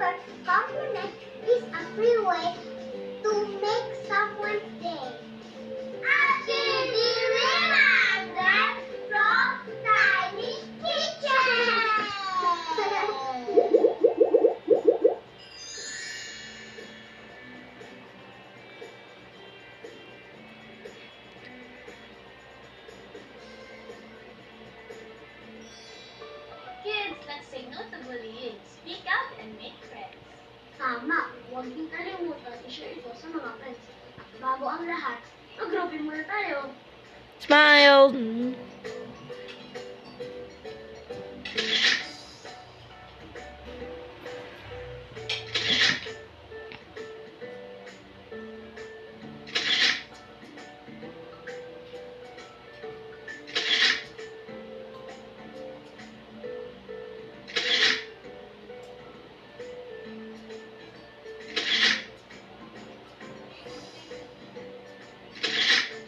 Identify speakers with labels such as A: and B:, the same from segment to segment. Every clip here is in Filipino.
A: Remember, compliment is a free way to make someone's day. Actually, reminder from Tiny Kitchen!
B: Kids, let's say no to bullying. Speak out and make friends.
A: Tama, huwag din kalimutan i-share ito sa mga friends. At bago ang lahat, mag-grouping muna tayo.
C: Smile.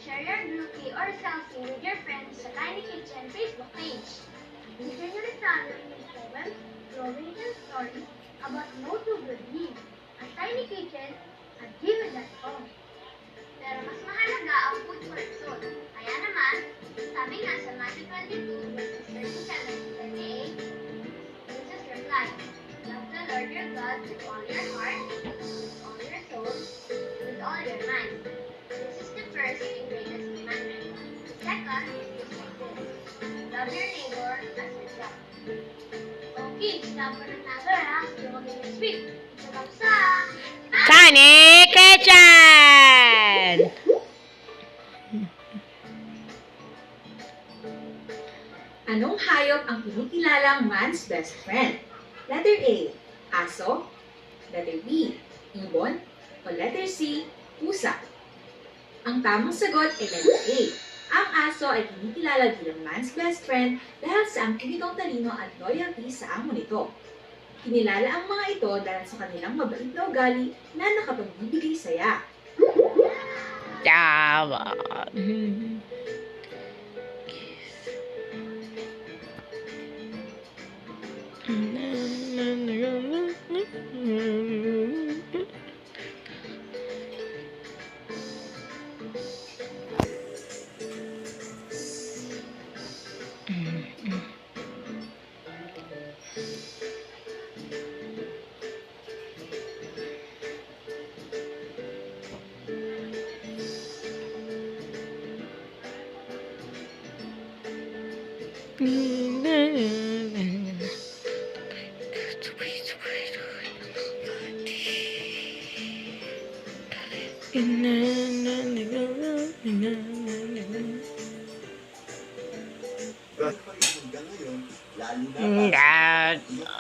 A: Share your groupie or selfie with your friends sa Tiny Kitchen Facebook page. Bigyan nyo rin sana yung poems, drawings, and stories about no to bullying at tinyKitchen@gmail.com. Pero mas mahalaga ang food person. Kaya naman, sabi nga sa Matthew 22, verses 37-38, Jesus replied, "Love the Lord your God with all your heart, with all your soul, with all your mind." This is the first and greatest commandment. The second is just like this. Love your neighbor as yourself. Okay, stop for another ha. See you again next week. Ito lang sa...
C: Tiny Kitchen!
D: Anong hayop ang kinikilalang man's best friend? Letter A, aso. Letter B, ibon. O letter C, pusa. Ang tamang sagot ay letter A. Ang aso ay kinikilala bilang man's best friend dahil sa angkin nitong talino at loyalty sa amo nito. Kinilala ang mga ito dahil sa kanilang mabait na ugali na nakapagbibigay saya.
C: Tama.
E: Lalo na